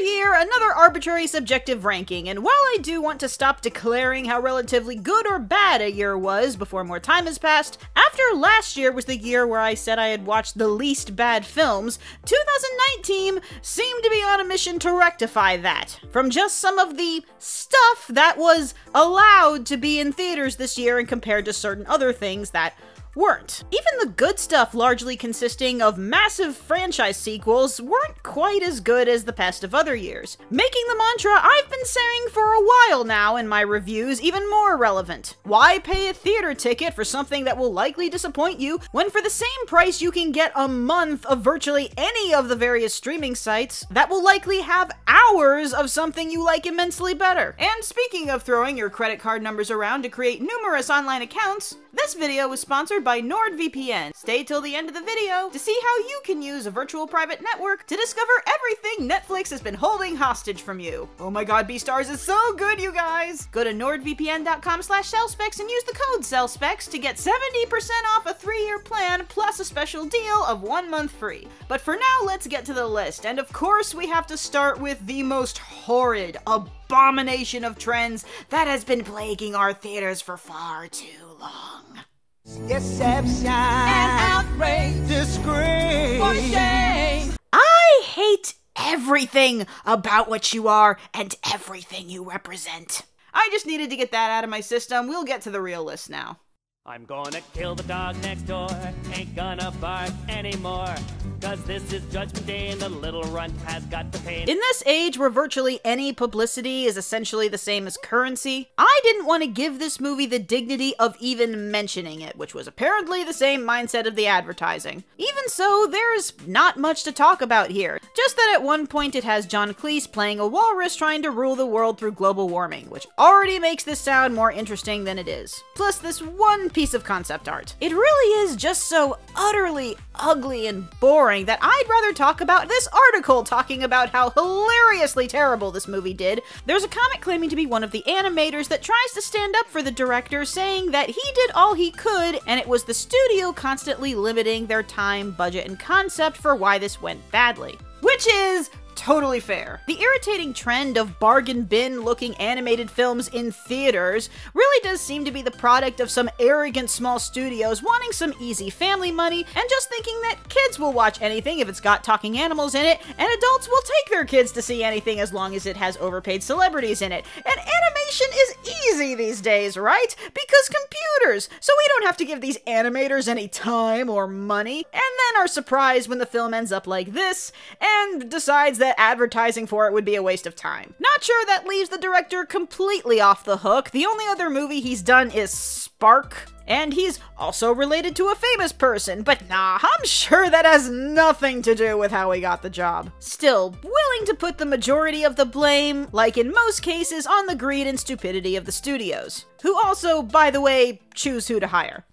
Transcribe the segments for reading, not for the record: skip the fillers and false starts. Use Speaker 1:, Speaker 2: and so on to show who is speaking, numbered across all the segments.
Speaker 1: year, another arbitrary subjective ranking, and while I do want to stop declaring how relatively good or bad a year was before more time has passed, after last year was the year where I said I had watched the least bad films, 2019 seemed to be on a mission to rectify that. From just some of the stuff that was allowed to be in theaters this year and compared to certain other things that weren't. Even the good stuff, largely consisting of massive franchise sequels, weren't quite as good as the best of other years, making the mantra I've been saying for a while now in my reviews even more relevant. Why pay a theater ticket for something that will likely disappoint you when for the same price you can get a month of virtually any of the various streaming sites that will likely have hours of something you like immensely better? And speaking of throwing your credit card numbers around to create numerous online accounts, this video was sponsored by NordVPN. Stay till the end of the video to see how you can use a virtual private network to discover everything Netflix has been holding hostage from you. Oh my god, Beastars is so good, you guys! Go to nordvpn.com/cellspecs and use the code CELLSPECS to get 70% off a 3-year plan plus a special deal of 1 month free. But for now, let's get to the list. And of course, we have to start with the most horrid abomination of trends that has been plaguing our theaters for far too long.
Speaker 2: Deception and outrage, disgrace, for shame.
Speaker 1: I hate everything about what you are and everything you represent. I just needed to get that out of my system. We'll get to the real list now.
Speaker 3: I'm gonna kill the dog next door, ain't gonna bark anymore, cause this is Judgment Day and the little runt has got to pay.
Speaker 1: In this age where virtually any publicity is essentially the same as currency, I didn't want to give this movie the dignity of even mentioning it, which was apparently the same mindset of the advertising. Even so, there's not much to talk about here, just that at one point it has John Cleese playing a walrus trying to rule the world through global warming, which already makes this sound more interesting than it is. Plus this one piece of concept art. It really is just so utterly ugly and boring that I'd rather talk about this article talking about how hilariously terrible this movie did. There's a comic claiming to be one of the animators that tries to stand up for the director, saying that he did all he could and it was the studio constantly limiting their time, budget, and concept for why this went badly. Which is totally fair. The irritating trend of bargain bin looking animated films in theaters really does seem to be the product of some arrogant small studios wanting some easy family money and just thinking that kids will watch anything if it's got talking animals in it, and adults will take their kids to see anything as long as it has overpaid celebrities in it. And animation is easy these days, right? Because computers, so we don't have to give these animators any time or money, and then are surprised when the film ends up like this, and decides that advertising for it would be a waste of time. Not sure that leaves the director completely off the hook. The only other movie he's done is Spark, and he's also related to a famous person, but nah, I'm sure that has nothing to do with how he got the job. Still, willing to put the majority of the blame, like in most cases, on the greed and stupidity of the studios, who also, by the way, choose who to hire.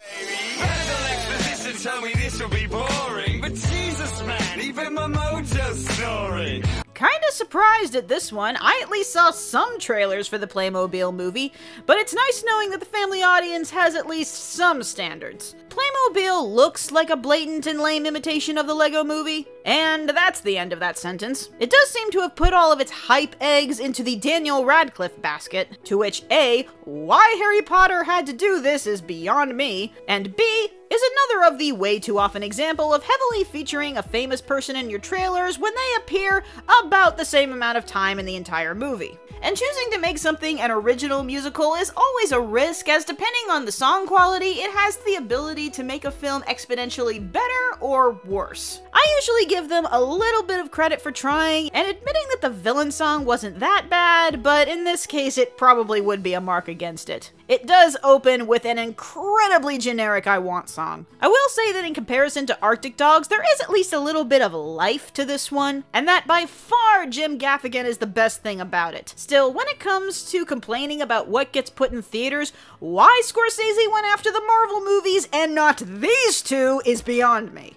Speaker 4: Tell me this will be boring, but Jesus man, even my mojo's snoring.
Speaker 1: Kinda surprised at this one. I at least saw some trailers for the Playmobil movie, but it's nice knowing that the family audience has at least some standards. Playmobil looks like a blatant and lame imitation of the Lego movie, and that's the end of that sentence. It does seem to have put all of its hype eggs into the Daniel Radcliffe basket, to which A, why Harry Potter had to do this is beyond me, and B, is another of the way too often example of heavily featuring a famous person in your trailers when they appear about the same amount of time in the entire movie. And choosing to make something an original musical is always a risk, as depending on the song quality, it has the ability to make a film exponentially better or worse. I usually give them a little bit of credit for trying and admitting that the villain song wasn't that bad, but in this case it probably would be a mark against it. It does open with an incredibly generic I Want song. I will say that in comparison to Arctic Dogs, there is at least a little bit of life to this one, and that by far Jim Gaffigan is the best thing about it. Still, when it comes to complaining about what gets put in theaters, why Scorsese went after the Marvel movies and not these two is beyond me.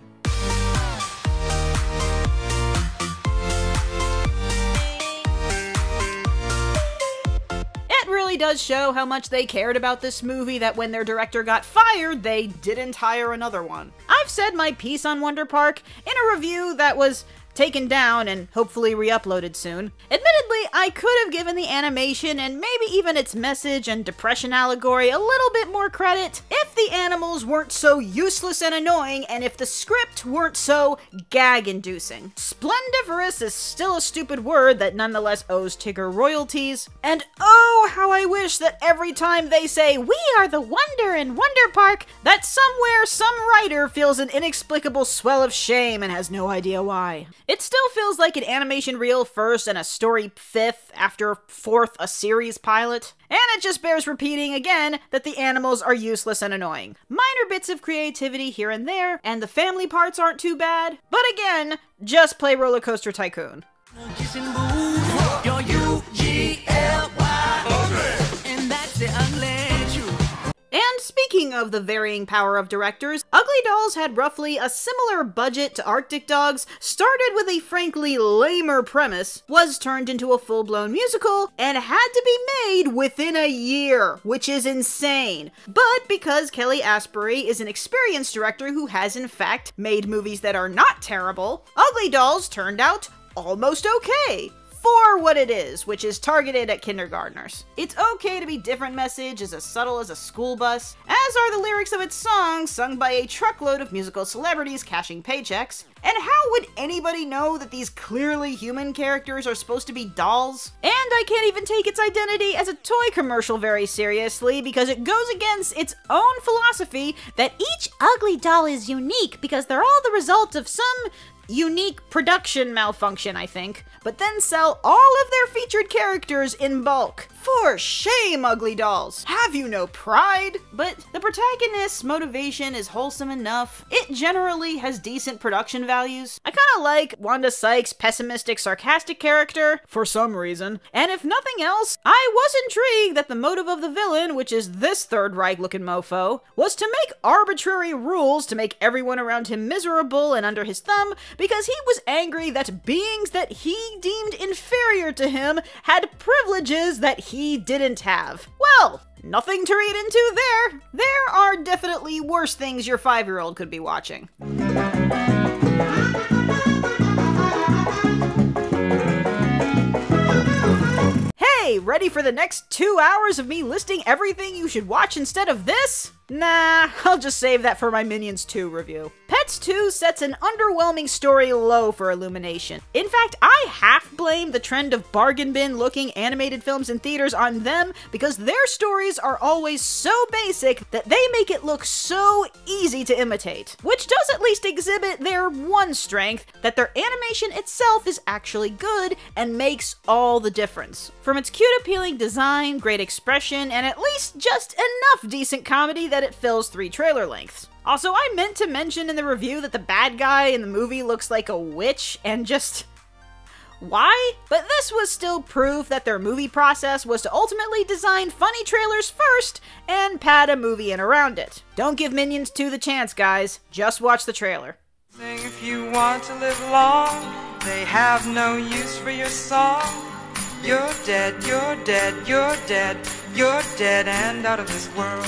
Speaker 1: It really does show how much they cared about this movie that when their director got fired, they didn't hire another one. I've said my piece on Wonder Park in a review that was taken down and hopefully re-uploaded soon. Admittedly, I could have given the animation and maybe even its message and depression allegory a little bit more credit if the animals weren't so useless and annoying and if the script weren't so gag-inducing. Splendiferous is still a stupid word that nonetheless owes Tigger royalties. And oh, how I wish that every time they say, "We are the Wonder in Wonder Park," that somewhere some writer feels an inexplicable swell of shame and has no idea why. It still feels like an animation reel first and a story fifth after fourth a series pilot. And it just bears repeating again that the animals are useless and annoying. Minor bits of creativity here and there, and the family parts aren't too bad. But again, just play Roller Coaster Tycoon. And speaking of the varying power of directors, Ugly Dolls had roughly a similar budget to Arctic Dogs, started with a frankly lamer premise, was turned into a full-blown musical, and had to be made within a year, which is insane. But because Kelly Asbury is an experienced director who has in fact made movies that are not terrible, Ugly Dolls turned out almost okay. For what it is, which is targeted at kindergartners. It's okay to be different message is as subtle as a school bus, as are the lyrics of its songs sung by a truckload of musical celebrities cashing paychecks. And how would anybody know that these clearly human characters are supposed to be dolls? And I can't even take its identity as a toy commercial very seriously because it goes against its own philosophy that each ugly doll is unique because they're all the result of some unique production malfunction, I think, but then sell all of their featured characters in bulk. For shame, Ugly Dolls! Have you no pride? But the protagonist's motivation is wholesome enough. It generally has decent production values. I kinda like Wanda Sykes' pessimistic, sarcastic character, for some reason. And if nothing else, I was intrigued that the motive of the villain, which is this Third Reich-looking mofo, was to make arbitrary rules to make everyone around him miserable and under his thumb, because he was angry that beings that he deemed inferior to him had privileges that he didn't have. Well, nothing to read into there. There are definitely worse things your 5-year-old could be watching. Hey, ready for the next 2 hours of me listing everything you should watch instead of this? Nah, I'll just save that for my Minions 2 review. Pets 2 sets an underwhelming story low for Illumination. In fact, I half blame the trend of bargain bin looking animated films in theaters on them because their stories are always so basic that they make it look so easy to imitate. Which does at least exhibit their one strength, that their animation itself is actually good and makes all the difference. From its cute appealing design, great expression, and at least just enough decent comedy that it fills 3 trailer lengths. Also, I meant to mention in the review that the bad guy in the movie looks like a witch, and just... why? But this was still proof that their movie process was to ultimately design funny trailers first and pad a movie in around it. Don't give Minions 2 the chance, guys. Just watch the trailer.
Speaker 2: Sing if you want to live long, they have no use for your song. You're dead, you're dead, you're dead, you're dead and out of this world.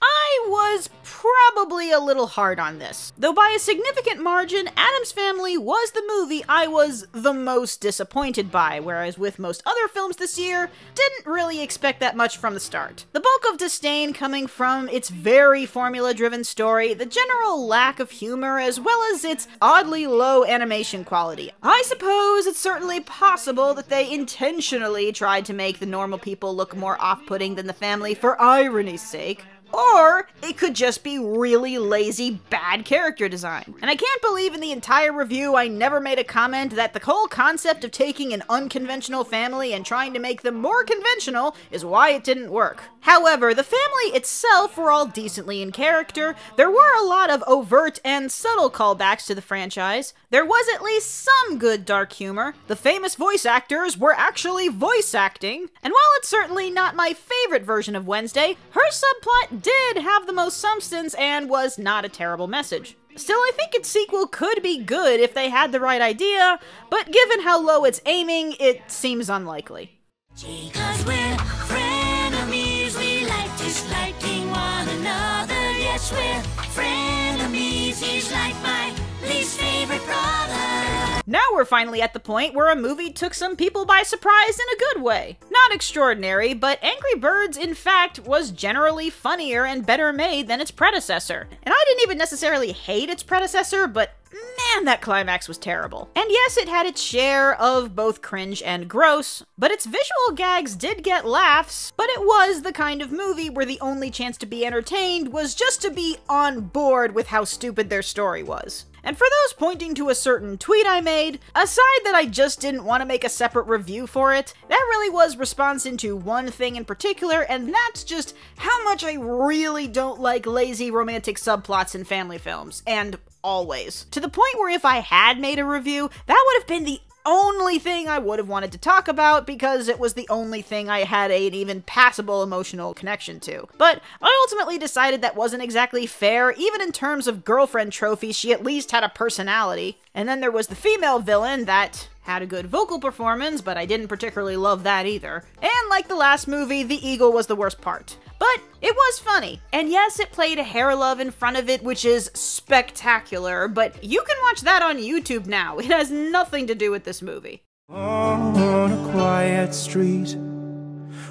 Speaker 1: I was probably a little hard on this. Though by a significant margin, Addams Family was the movie I was the most disappointed by, whereas with most other films this year, didn't really expect that much from the start. The bulk of disdain coming from its very formula-driven story, the general lack of humor, as well as its oddly low animation quality. I suppose it's certainly possible that they intentionally tried to make the normal people look more off-putting than the family for irony's sake. Or it could just be really lazy, bad character design. And I can't believe in the entire review I never made a comment that the whole concept of taking an unconventional family and trying to make them more conventional is why it didn't work. However, the family itself were all decently in character, there were a lot of overt and subtle callbacks to the franchise, there was at least some good dark humor, the famous voice actors were actually voice acting, and while it's certainly not my favorite version of Wednesday, her subplot did have the most substance and was not a terrible message. Still, I think its sequel could be good if they had the right idea, but given how low it's aiming, it seems unlikely.
Speaker 5: Because we're frenemies, we like disliking one another. Yes, we're frenemies, he's like my least his favorite brother.
Speaker 1: Now we're finally at the point where a movie took some people by surprise in a good way. Not extraordinary, but Angry Birds, in fact, was generally funnier and better made than its predecessor. And I didn't even necessarily hate its predecessor, but man, that climax was terrible. And yes, it had its share of both cringe and gross, but its visual gags did get laughs, but it was the kind of movie where the only chance to be entertained was just to be on board with how stupid their story was. And for those pointing to a certain tweet I made, aside that I just didn't want to make a separate review for it, that really was response into one thing in particular, and that's just how much I really don't like lazy romantic subplots in family films, and always. To the point where if I had made a review, that would have been the only thing I would have wanted to talk about because it was the only thing I had an even passable emotional connection to. But I ultimately decided that wasn't exactly fair. Even in terms of girlfriend trophies, she at least had a personality. And then there was the female villain that had a good vocal performance, but I didn't particularly love that either. And like the last movie, the eagle was the worst part. But it was funny. And yes, it played a Hair Love in front of it, which is spectacular, but you can watch that on YouTube now. It has nothing to do with this movie.
Speaker 6: On a quiet street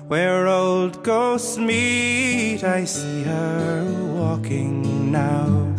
Speaker 6: where old ghosts meet, I see her walking now.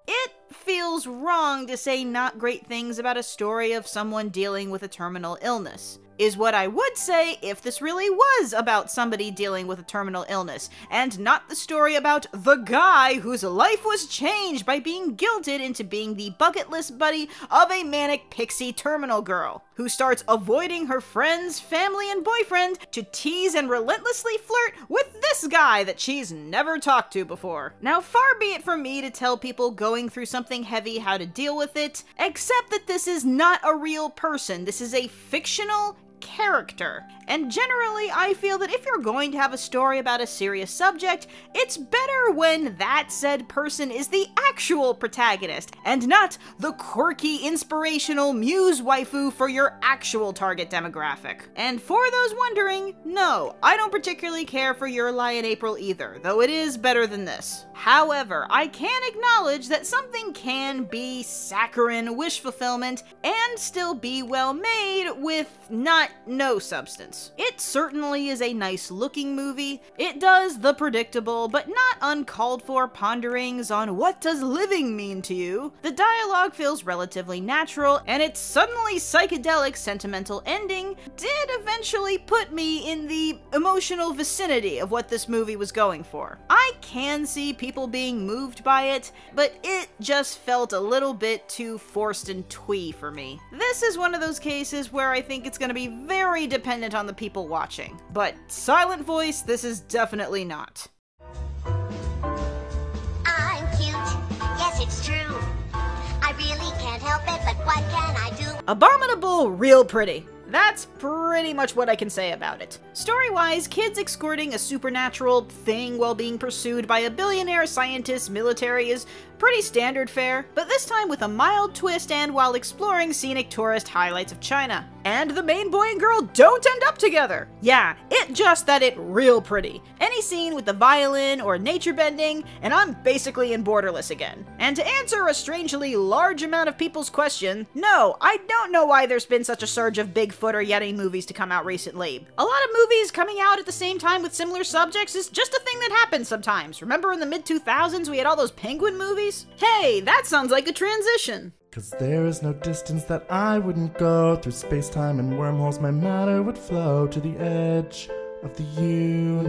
Speaker 1: It feels wrong to say not great things about a story of someone dealing with a terminal illness. Is what I would say if this really was about somebody dealing with a terminal illness, and not the story about the guy whose life was changed by being guilted into being the bucket list buddy of a manic pixie terminal girl, who starts avoiding her friends, family, and boyfriend to tease and relentlessly flirt with this guy that she's never talked to before. Now, far be it from me to tell people going through something heavy how to deal with it, except that this is not a real person. This is a fictional character. And generally, I feel that if you're going to have a story about a serious subject, it's better when that said person is the actual protagonist, and not the quirky, inspirational muse waifu for your actual target demographic. And for those wondering, no, I don't particularly care for Your Lie in April either, though it is better than this. However, I can acknowledge that something can be saccharine wish fulfillment and still be well made with no substance. It certainly is a nice looking movie. It does the predictable but not uncalled for ponderings on what does living mean to you. The dialogue feels relatively natural, and its suddenly psychedelic sentimental ending did eventually put me in the emotional vicinity of what this movie was going for. I can see people being moved by it, but it just felt a little bit too forced and twee for me. This is one of those cases where I think it's going to be very dependent on the people watching. But Silent Voice, this is definitely not.
Speaker 7: I'm cute, yes it's true. I really can't help it, but what can I do?
Speaker 1: Abominable, real pretty. That's pretty much what I can say about it. Story-wise, kids escorting a supernatural thing while being pursued by a billionaire scientist military is pretty standard fare, but this time with a mild twist and while exploring scenic tourist highlights of China. And the main boy and girl don't end up together! Yeah, it just that it real pretty. Any scene with the violin or nature bending, and I'm basically in Borderless again. And to answer a strangely large amount of people's question, no, I don't know why there's been such a surge of Bigfoot or Yeti movies to come out recently. A lot of movies coming out at the same time with similar subjects is just a thing that happens sometimes. Remember in the mid-2000s we had all those penguin movies? Hey, that sounds like a transition.
Speaker 8: 'Cause there is no distance that I wouldn't go. Through space-time and wormholes my matter would flow to the edge of the universe.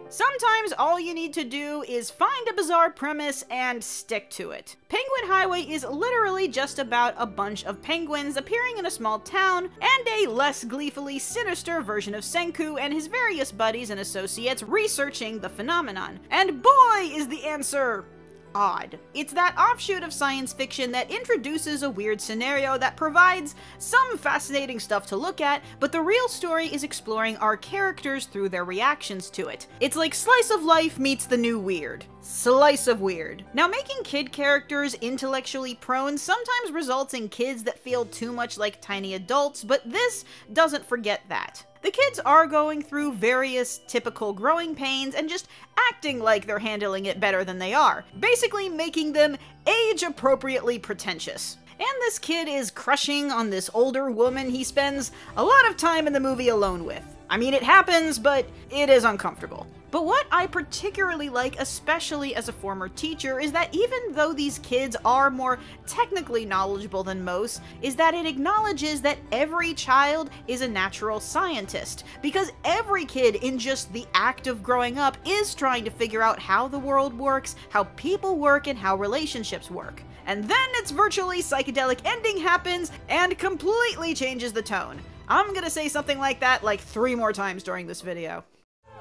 Speaker 1: Sometimes all you need to do is find a bizarre premise and stick to it. Penguin Highway is literally just about a bunch of penguins appearing in a small town and a less gleefully sinister version of Senku and his various buddies and associates researching the phenomenon. And boy, is the answer odd. It's that offshoot of science fiction that introduces a weird scenario that provides some fascinating stuff to look at, but the real story is exploring our characters through their reactions to it. It's like slice of life meets the new weird. Slice of weird. Now, making kid characters intellectually prone sometimes results in kids that feel too much like tiny adults, but this doesn't forget that. The kids are going through various typical growing pains and just acting like they're handling it better than they are, basically making them age-appropriately pretentious. And this kid is crushing on this older woman he spends a lot of time in the movie alone with. I mean, it happens, but it is uncomfortable. But what I particularly like, especially as a former teacher, is that even though these kids are more technically knowledgeable than most, is that it acknowledges that every child is a natural scientist. Because every kid in just the act of growing up is trying to figure out how the world works, how people work, and how relationships work. And then its virtually psychedelic ending happens and completely changes the tone. I'm gonna say something like that like 3 more times during this video.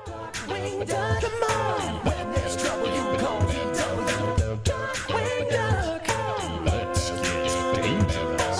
Speaker 5: Darkwing Duck, come on. When there's trouble, you call me Darkwing Duck. Let's get dangerous.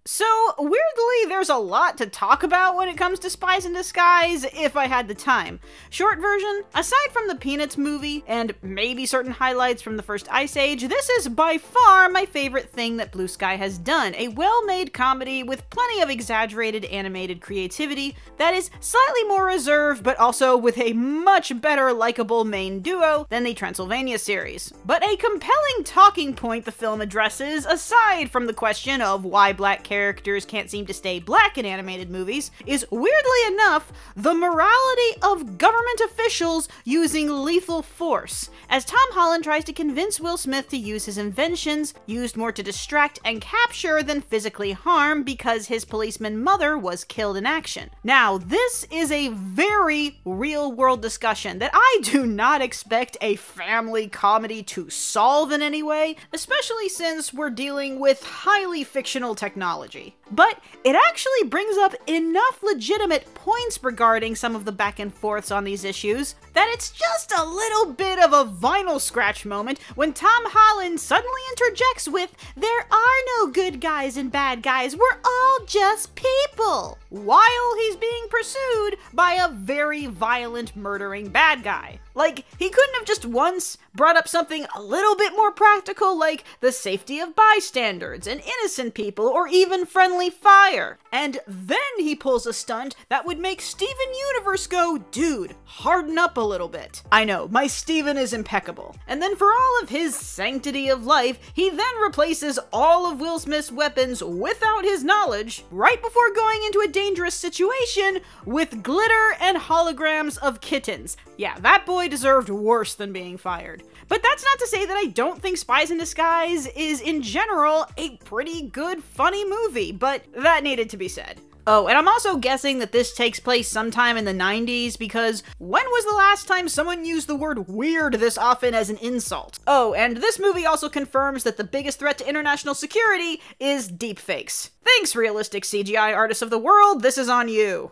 Speaker 1: So, weirdly, there's a lot to talk about when it comes to Spies in Disguise, if I had the time. Short version, aside from the Peanuts movie, and maybe certain highlights from the first Ice Age, this is by far my favorite thing that Blue Sky has done. A well-made comedy with plenty of exaggerated animated creativity that is slightly more reserved, but also with a much better likable main duo than the Transylvania series. But a compelling talking point the film addresses, aside from the question of why black characters can't seem to stay black in animated movies, is weirdly enough the morality of government officials using lethal force, as Tom Holland tries to convince Will Smith to use his inventions, used more to distract and capture than physically harm because his policeman mother was killed in action. Now, this is a very real-world discussion that I do not expect a family comedy to solve in any way, especially since we're dealing with highly fictional technology. But it actually brings up enough legitimate points regarding some of the back and forths on these issues that it's just a little bit of a vinyl scratch moment when Tom Holland suddenly interjects with, "There are no good guys and bad guys, we're all just people," while he's being pursued by a very violent murdering bad guy. Like, he couldn't have just once brought up something a little bit more practical like the safety of bystanders and innocent people or even friendly fire. And then he pulls a stunt that would make Steven Universe go, dude, harden up a little bit. I know, my Steven is impeccable. And then for all of his sanctity of life, he then replaces all of Will Smith's weapons without his knowledge, right before going into a dangerous situation, with glitter and holograms of kittens. Yeah, that boy deserved worse than being fired. But that's not to say that I don't think Spies in Disguise is, in general, a pretty good, funny movie, but that needed to be said. Oh, and I'm also guessing that this takes place sometime in the 90s, because when was the last time someone used the word weird this often as an insult? Oh, and this movie also confirms that the biggest threat to international security is deepfakes. Thanks, realistic CGI artists of the world, this is on you.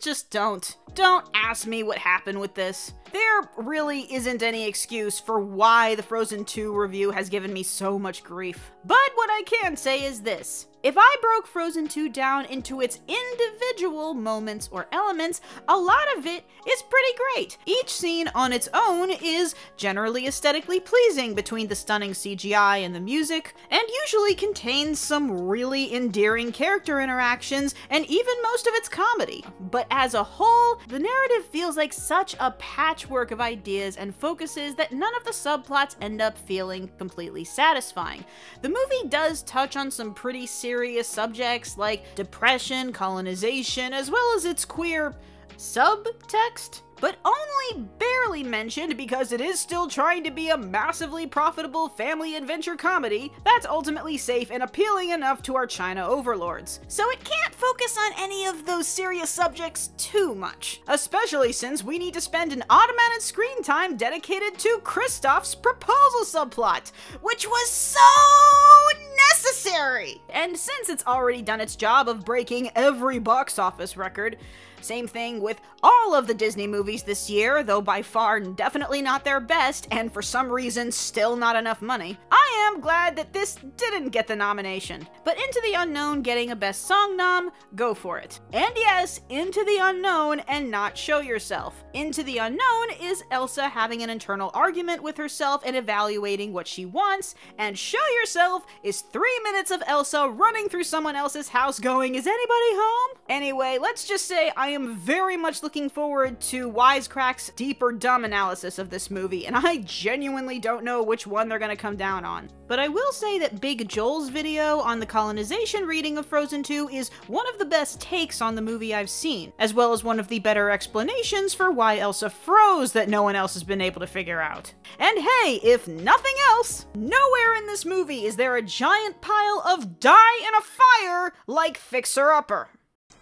Speaker 1: Just don't. Don't ask me what happened with this. There really isn't any excuse for why the Frozen 2 review has given me so much grief. But what I can say is this. If I broke Frozen 2 down into its individual moments or elements, a lot of it is pretty great. Each scene on its own is generally aesthetically pleasing between the stunning CGI and the music, and usually contains some really endearing character interactions and even most of its comedy. But as a whole, the narrative feels like such a patchwork of ideas and focuses that none of the subplots end up feeling completely satisfying. The movie does touch on some pretty serious subjects like depression, colonization, as well as its queer subtext, but only barely mentioned because it is still trying to be a massively profitable family adventure comedy that's ultimately safe and appealing enough to our China overlords. So it can't focus on any of those serious subjects too much, especially since we need to spend an odd amount of screen time dedicated to Kristoff's proposal subplot, which was so necessary! necessary! And since it's already done its job of breaking every box office record, same thing with all of the Disney movies this year, though by far definitely not their best, and for some reason still not enough money. I am glad that this didn't get the nomination. But Into the Unknown getting a Best Song nom, go for it. And yes, Into the Unknown and not Show Yourself. Into the Unknown is Elsa having an internal argument with herself and evaluating what she wants, and Show Yourself is 3 minutes of Elsa running through someone else's house going, "Is anybody home?" Anyway, let's just say I am very much looking forward to Wisecrack's deeper dumb analysis of this movie, and I genuinely don't know which one they're gonna come down on. But I will say that Big Joel's video on the colonization reading of Frozen 2 is one of the best takes on the movie I've seen, as well as one of the better explanations for why Elsa froze that no one else has been able to figure out. And hey, if nothing else, nowhere in this movie is there a giant pile of die in a fire like Fixer Upper.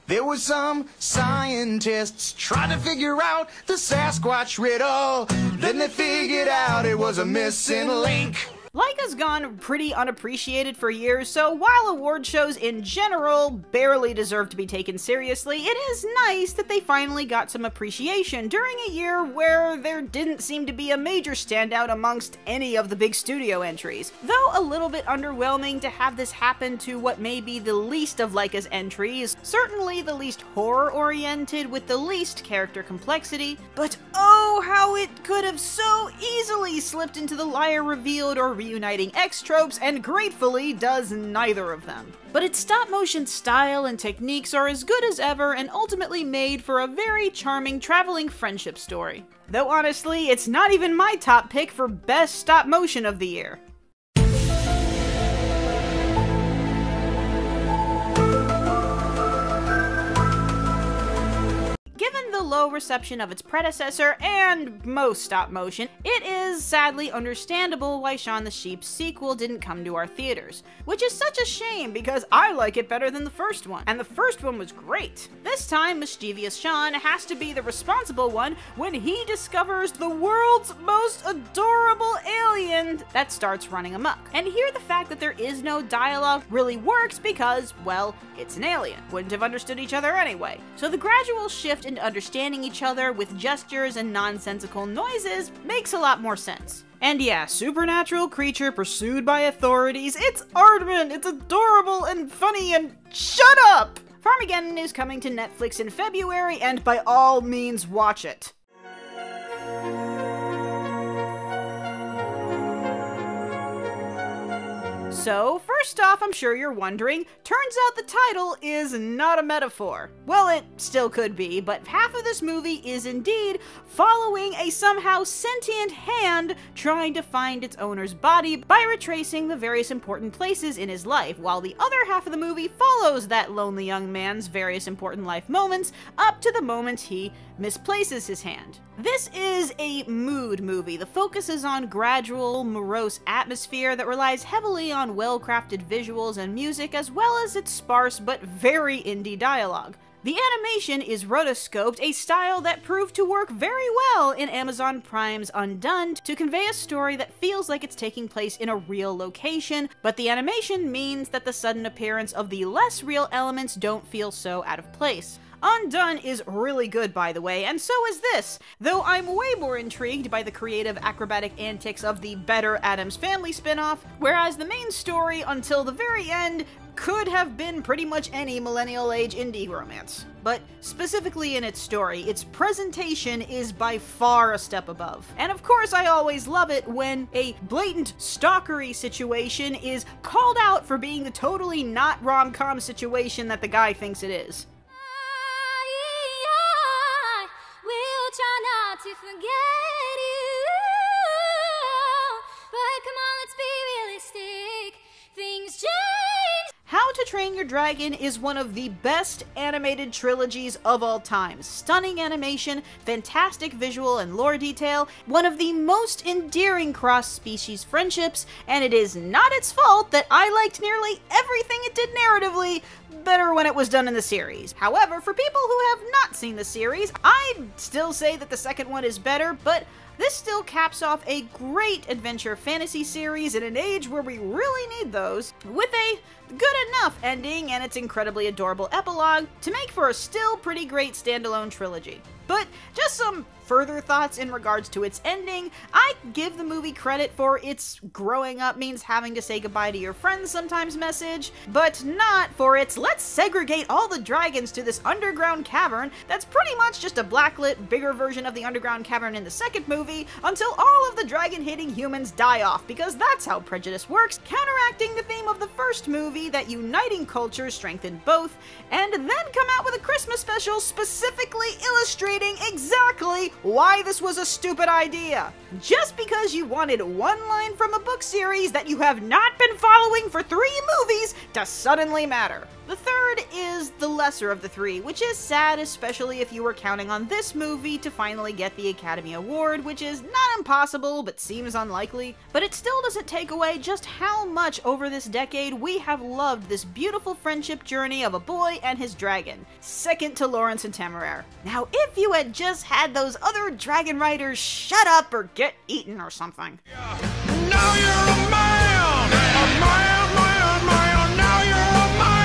Speaker 9: There were some scientists trying to figure out the Sasquatch riddle. Then they figured out it was a missing link.
Speaker 1: Laika's gone pretty unappreciated for years, so while award shows in general barely deserve to be taken seriously, it is nice that they finally got some appreciation during a year where there didn't seem to be a major standout amongst any of the big studio entries. Though a little bit underwhelming to have this happen to what may be the least of Laika's entries, certainly the least horror-oriented with the least character complexity, but oh, how it could have so easily slipped into the liar revealed or reuniting X tropes, and gratefully does neither of them. But its stop-motion style and techniques are as good as ever and ultimately made for a very charming traveling friendship story. Though honestly, it's not even my top pick for best stop-motion of the year. Given the low reception of its predecessor and most stop motion, it is sadly understandable why Shaun the Sheep's sequel didn't come to our theaters, which is such a shame because I like it better than the first one, and the first one was great. This time, mischievous Shaun has to be the responsible one when he discovers the world's most adorable alien that starts running amok. And here the fact that there is no dialogue really works because, well, it's an alien. Wouldn't have understood each other anyway. So the gradual shift into understanding each other with gestures and nonsensical noises makes a lot more sense. And yeah, supernatural creature pursued by authorities, it's Aardman, it's adorable and funny and shut up! Farmageddon is coming to Netflix in February, and by all means watch it. So, first off, I'm sure you're wondering, turns out the title is not a metaphor. Well, it still could be, but half of this movie is indeed following a somehow sentient hand trying to find its owner's body by retracing the various important places in his life, while the other half of the movie follows that lonely young man's various important life moments up to the moment he misplaces his hand. This is a mood movie. The focus is on gradual, morose atmosphere that relies heavily on well-crafted visuals and music, as well as its sparse but very indie dialogue. The animation is rotoscoped, a style that proved to work very well in Amazon Prime's Undone to convey a story that feels like it's taking place in a real location, but the animation means that the sudden appearance of the less real elements don't feel so out of place. Undone is really good, by the way, and so is this, though I'm way more intrigued by the creative acrobatic antics of the better Addams Family spin-off, whereas the main story until the very end could have been pretty much any millennial-age indie romance. But specifically in its story, its presentation is by far a step above. And of course I always love it when a blatant stalkery situation is called out for being the totally not rom-com situation that the guy thinks it is.
Speaker 10: Try not to forget you, but come on, let's be realistic, things change.
Speaker 1: How to Train Your Dragon is one of the best animated trilogies of all time. Stunning animation, fantastic visual and lore detail, one of the most endearing cross-species friendships, and it is not its fault that I liked nearly everything it did narratively better when it was done in the series. However, for people who have not seen the series, I'd still say that the second one is better, but this still caps off a great adventure fantasy series in an age where we really need those, with a good enough ending and its incredibly adorable epilogue to make for a still pretty great standalone trilogy. But just some further thoughts in regards to its ending. I give the movie credit for its growing up means having to say goodbye to your friends sometimes message, but not for its let's segregate all the dragons to this underground cavern that's pretty much just a blacklit, bigger version of the underground cavern in the second movie until all of the dragon-hating humans die off, because that's how prejudice works, counteracting the theme of the first movie that uniting cultures strengthened both, and then come out with a Christmas special specifically illustrating exactly why this was a stupid idea. Just because you wanted one line from a book series that you have not been following for 3 movies to suddenly matter. The third is the lesser of the 3, which is sad, especially if you were counting on this movie to finally get the Academy Award, which is not impossible, but seems unlikely. But it still doesn't take away just how much over this decade we have loved this beautiful friendship journey of a boy and his dragon, second to Lawrence and Temeraire. Now, if you had just had those other dragon riders shut up or get eaten or something.
Speaker 9: Now you're a man! A man, man, now you're a man!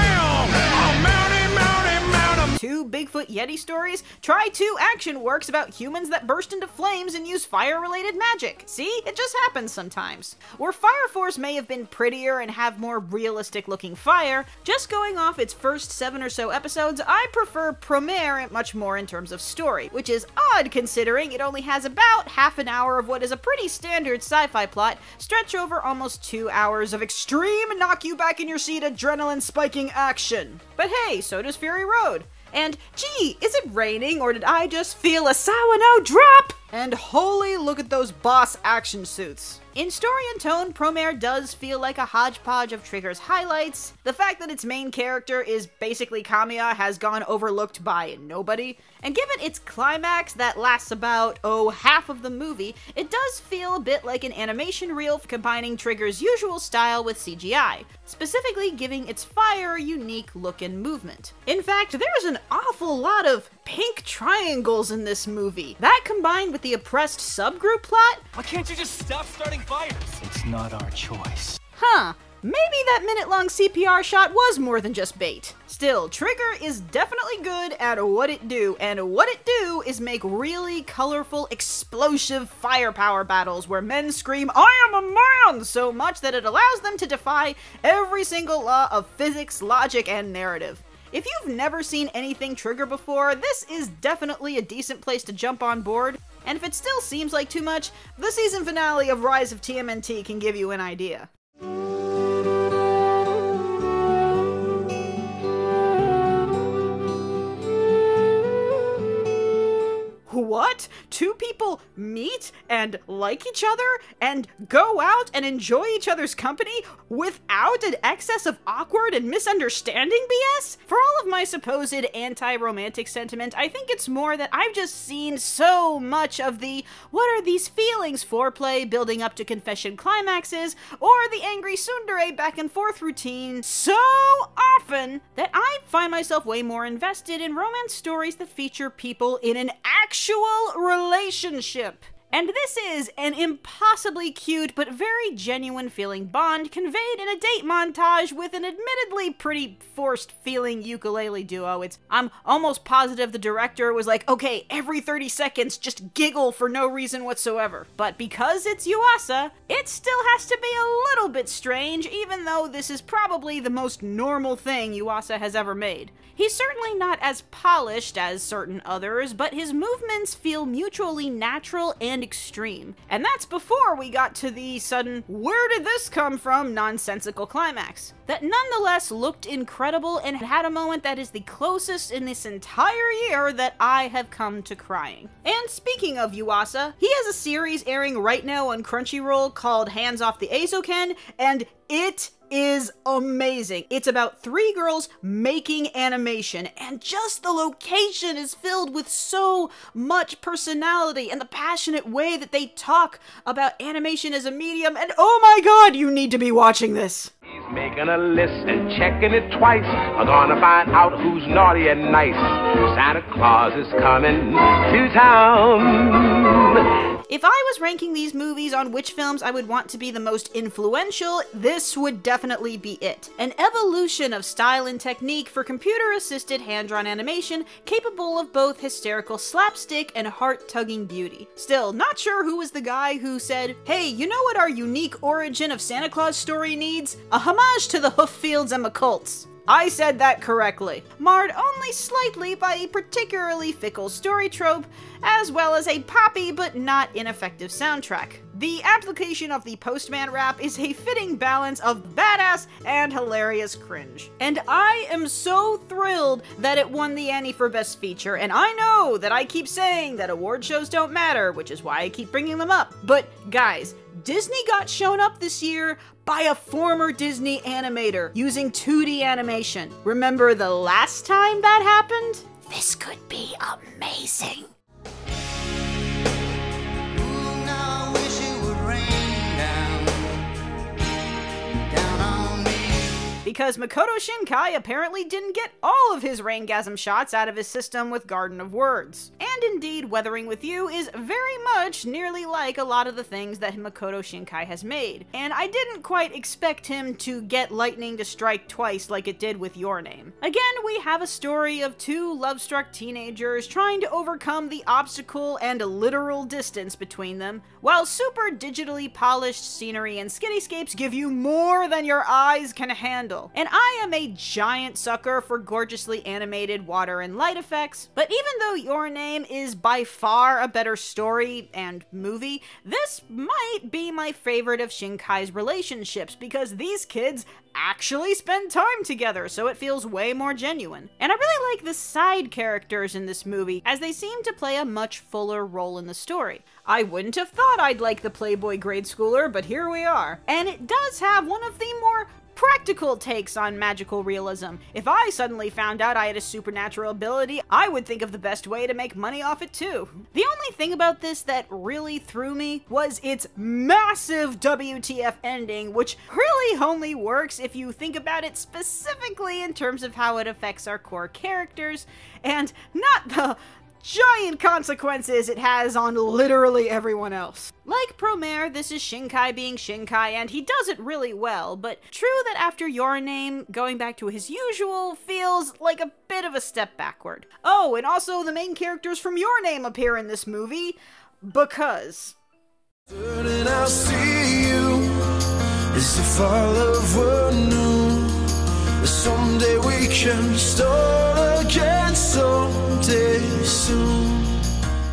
Speaker 9: A mounty, mounty, mounty!
Speaker 1: 2 Bigfoot Yeti stories, try 2 action works about humans that burst into flames and use fire-related magic. See? It just happens sometimes. Where Fire Force may have been prettier and have more realistic-looking fire, just going off its first 7 or so episodes, I prefer Promare much more in terms of story, which is odd considering it only has about half an hour of what is a pretty standard sci-fi plot, stretch over almost 2 hours of extreme knock-you-back-in-your-seat adrenaline-spiking action. But hey, so does Fury Road. And, gee, is it raining or did I just feel a Sawano drop? And holy, look at those boss action suits. In story and tone, Promare does feel like a hodgepodge of Trigger's highlights. The fact that its main character is basically Kamiya has gone overlooked by nobody. And given its climax that lasts about, half of the movie, it does feel a bit like an animation reel combining Trigger's usual style with CGI, specifically giving its fire a unique look and movement. In fact, there's an awful lot of pink triangles in this movie. That combined with the oppressed subgroup plot?
Speaker 4: Why can't you just stop starting fires? It's not our choice.
Speaker 1: Huh. Maybe that minute-long CPR shot was more than just bait. Still, Trigger is definitely good at what it do, and what it do is make really colorful, explosive firepower battles where men scream, "I am a man!" so much that it allows them to defy every single law of physics, logic, and narrative. If you've never seen anything Trigger before, this is definitely a decent place to jump on board, and if it still seems like too much, the season finale of Rise of TMNT can give you an idea. What? 2 people meet and like each other and go out and enjoy each other's company without an excess of awkward and misunderstanding BS? For all of my supposed anti-romantic sentiment, I think it's more that I've just seen so much of the what are these feelings foreplay building up to confession climaxes or the angry tsundere back and forth routine so often that I find myself way more invested in romance stories that feature people in an actual relationship. And this is an impossibly cute but very genuine feeling bond conveyed in a date montage with an admittedly pretty forced feeling ukulele duo. I'm almost positive the director was like, okay, every 30 seconds just giggle for no reason whatsoever. But because it's Yuasa, it still has to be a little bit strange, even though this is probably the most normal thing Yuasa has ever made. He's certainly not as polished as certain others, but his movements feel mutually natural and extreme. And that's before we got to the sudden, where did this come from nonsensical climax, that nonetheless looked incredible and had a moment that is the closest in this entire year that I have come to crying. And speaking of Yuasa, he has a series airing right now on Crunchyroll called Hands Off the Eizouken, and it is amazing. It's about 3 girls making animation, and just the location is filled with so much personality and the passionate way that they talk about animation as a medium, and oh my god, you need to be watching this!
Speaker 11: He's making a list and checking it twice. I'm gonna find out who's naughty and nice. Santa Claus is coming to town.
Speaker 1: If I was ranking these movies on which films I would want to be the most influential, this would definitely be it. An evolution of style and technique for computer-assisted hand-drawn animation capable of both hysterical slapstick and heart-tugging beauty. Still, not sure who was the guy who said, "Hey, you know what our unique origin of Santa Claus story needs? A homage to the Hooffields and McColts." I said that correctly. Marred only slightly by a particularly fickle story trope, as well as a poppy but not ineffective soundtrack. The application of the Postman rap is a fitting balance of badass and hilarious cringe. And I am so thrilled that it won the Annie for Best Feature, and I know that I keep saying that award shows don't matter, which is why I keep bringing them up. But guys, Disney got shown up this year by a former Disney animator using 2D animation. Remember the last time that happened? This could be amazing. Because Makoto Shinkai apparently didn't get all of his raingasm shots out of his system with Garden of Words. And indeed, Weathering With You is very much nearly like a lot of the things that Makoto Shinkai has made. And I didn't quite expect him to get lightning to strike twice like it did with Your Name. Again, we have a story of two love-struck teenagers trying to overcome the obstacle and literal distance between them, while super digitally polished scenery and skityscapes give you more than your eyes can handle. And I am a giant sucker for gorgeously animated water and light effects, but even though Your Name is by far a better story and movie, this might be my favorite of Shinkai's relationships because these kids actually spend time together, so it feels way more genuine. And I really like the side characters in this movie, as they seem to play a much fuller role in the story. I wouldn't have thought I'd like the Playboy grade schooler, but here we are. And it does have one of the more practical takes on magical realism. If I suddenly found out I had a supernatural ability, I would think of the best way to make money off it too. The only thing about this that really threw me was its massive WTF ending, which really only works if you think about it specifically in terms of how it affects our core characters, and not the giant consequences it has on literally everyone else. Like Promare, this is Shinkai being Shinkai, and he does it really well, but true that after Your Name, going back to his usual feels like a bit of a step backward. Oh, and also the main characters from Your Name appear in this movie, because...
Speaker 6: And I'll see you as the fall of a new. Someday we can start again, someday soon.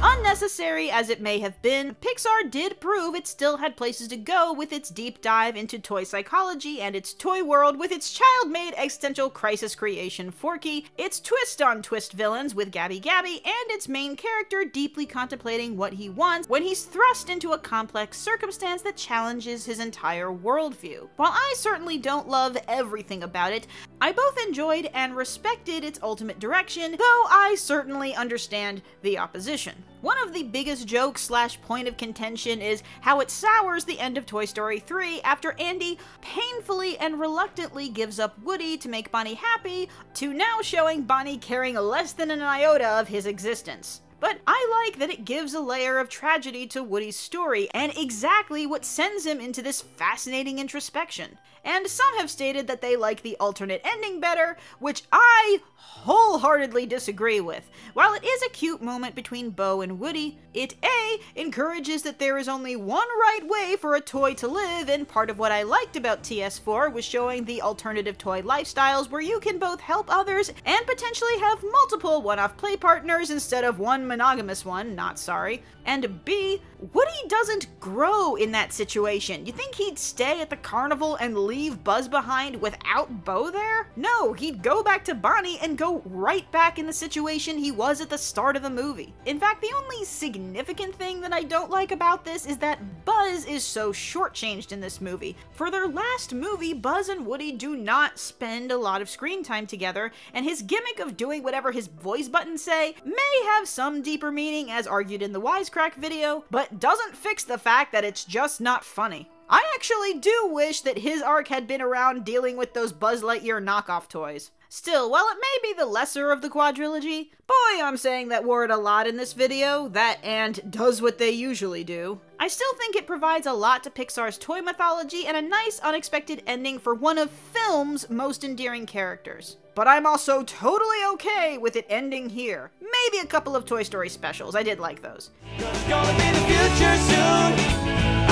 Speaker 1: Unnecessary as it may have been, Pixar did prove it still had places to go with its deep dive into toy psychology and its toy world with its child-made existential crisis creation Forky, its twist-on-twist villains with Gabby Gabby, and its main character deeply contemplating what he wants when he's thrust into a complex circumstance that challenges his entire worldview. While I certainly don't love everything about it, I both enjoyed and respected its ultimate direction, though I certainly understand the opposition. One of the biggest jokes / point of contention is how it sours the end of Toy Story 3 after Andy painfully and reluctantly gives up Woody to make Bonnie happy, to now showing Bonnie caring less than an iota of his existence. But I like that it gives a layer of tragedy to Woody's story, and exactly what sends him into this fascinating introspection. And some have stated that they like the alternate ending better, which I wholeheartedly disagree with. While it is a cute moment between Bo and Woody, it A, encourages that there is only one right way for a toy to live, and part of what I liked about TS4 was showing the alternative toy lifestyles where you can both help others and potentially have multiple one-off play partners instead of one monogamous one, not sorry. And B, Woody doesn't grow in that situation. You think he'd stay at the carnival and leave Buzz behind without Bo there? No, he'd go back to Bonnie and go right back in the situation he was at the start of the movie. In fact, the only significant thing that I don't like about this is that Buzz is so shortchanged in this movie. For their last movie, Buzz and Woody do not spend a lot of screen time together, and his gimmick of doing whatever his voice buttons say may have some deeper meaning as argued in the Wisecrack video, but doesn't fix the fact that it's just not funny. I actually do wish that his arc had been around dealing with those Buzz Lightyear knockoff toys. Still, while it may be the lesser of the quadrilogy, boy, I'm saying that word a lot in this video, that and does what they usually do. I still think it provides a lot to Pixar's toy mythology and a nice unexpected ending for one of film's most endearing characters. But I'm also totally okay with it ending here. Maybe a couple of Toy Story specials, I did like those.
Speaker 5: It's gonna be the future soon.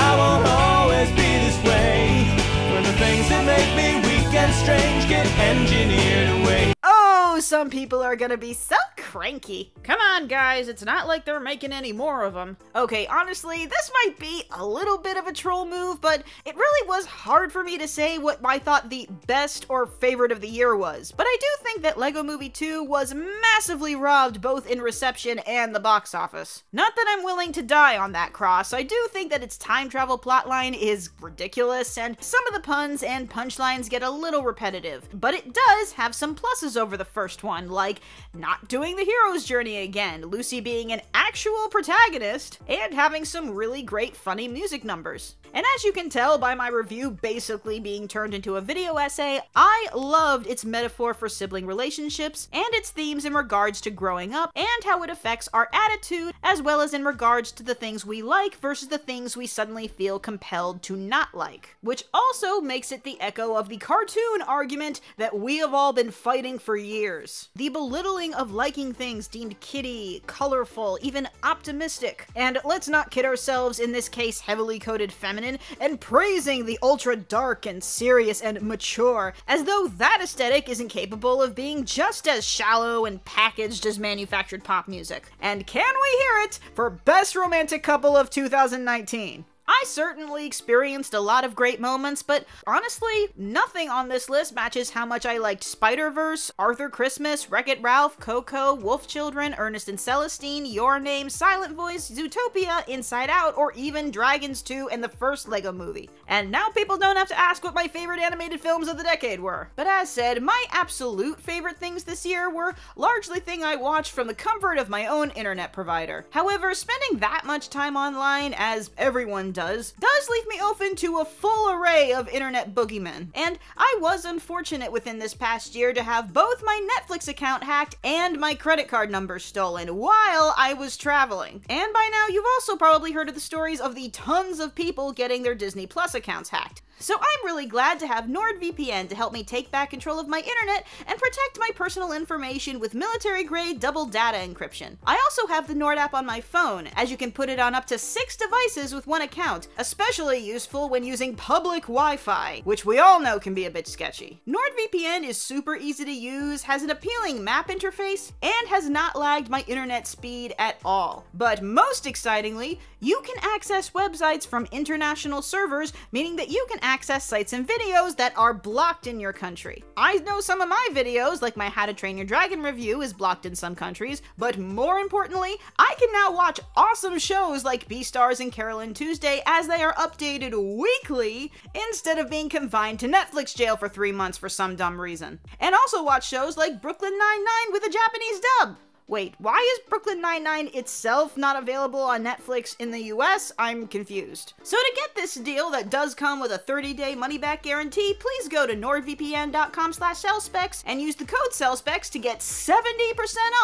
Speaker 5: I won't always be this way. When the things that make me weak and strange get engineered away.
Speaker 1: Oh, some people are gonna be so cranky. Come on, guys, it's not like they're making any more of them. Okay, honestly, this might be a little bit of a troll move, but it really was hard for me to say what I thought the best or favorite of the year was. But I do think that Lego Movie 2 was massively robbed both in reception and the box office. Not that I'm willing to die on that cross, I do think that its time travel plotline is ridiculous, and some of the puns and punchlines get a little repetitive. But it does have some pluses over the first one, like not doing the hero's journey again, Lucy being an actual protagonist, and having some really great funny music numbers. And as you can tell by my review basically being turned into a video essay, I loved its metaphor for sibling relationships and its themes in regards to growing up and how it affects our attitude, as well as in regards to the things we like versus the things we suddenly feel compelled to not like. Which also makes it the echo of the cartoon argument that we have all been fighting for years. The belittling of liking things deemed kiddie, colorful, even optimistic. And let's not kid ourselves, in this case heavily coded feminine, and praising the ultra dark and serious and mature, as though that aesthetic isn't capable of being just as shallow and packaged as manufactured pop music. And can we hear it for Best Romantic Couple of 2019? I certainly experienced a lot of great moments, but honestly, nothing on this list matches how much I liked Spider-Verse, Arthur Christmas, Wreck-It Ralph, Coco, Wolf Children, Ernest and Celestine, Your Name, Silent Voice, Zootopia, Inside Out, or even Dragons 2 and the first Lego Movie. And now people don't have to ask what my favorite animated films of the decade were. But as said, my absolute favorite things this year were largely things I watched from the comfort of my own internet provider. However, spending that much time online, as everyone does leave me open to a full array of internet boogeymen. And I was unfortunate within this past year to have both my Netflix account hacked and my credit card number stolen while I was traveling. And by now you've also probably heard of the stories of the tons of people getting their Disney Plus accounts hacked. So I'm really glad to have NordVPN to help me take back control of my internet and protect my personal information with military-grade double data encryption. I also have the Nord app on my phone, as you can put it on up to 6 devices with one account, especially useful when using public Wi-Fi, which we all know can be a bit sketchy. NordVPN is super easy to use, has an appealing map interface, and has not lagged my internet speed at all. But most excitingly, you can access websites from international servers, meaning that you can access sites and videos that are blocked in your country. I know some of my videos, like my How to Train Your Dragon review, is blocked in some countries, but more importantly, I can now watch awesome shows like Beastars and Carolyn Tuesday as they are updated weekly, instead of being confined to Netflix jail for 3 months for some dumb reason. And also watch shows like Brooklyn Nine-Nine with a Japanese dub. Wait, why is Brooklyn Nine-Nine itself not available on Netflix in the US? I'm confused. So to get this deal that does come with a 30-day money-back guarantee, please go to nordvpn.com/sellspecs and use the code sellspecs to get 70%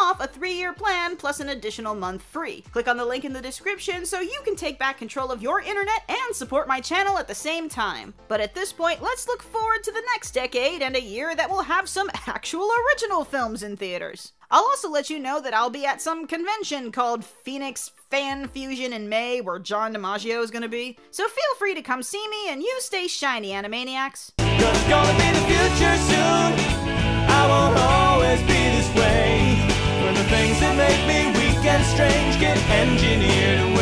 Speaker 1: off a 3-year plan plus an additional month free. Click on the link in the description so you can take back control of your internet and support my channel at the same time. But at this point, let's look forward to the next decade and a year that will have some actual original films in theaters. I'll also let you know that I'll be at some convention called Phoenix Fan Fusion in May, where John DiMaggio is gonna be. So feel free to come see me, and you stay shiny, Animaniacs.
Speaker 5: Cause it's gonna be the future soon. I won't always be this way. When the things that make me weak and strange get engineered away.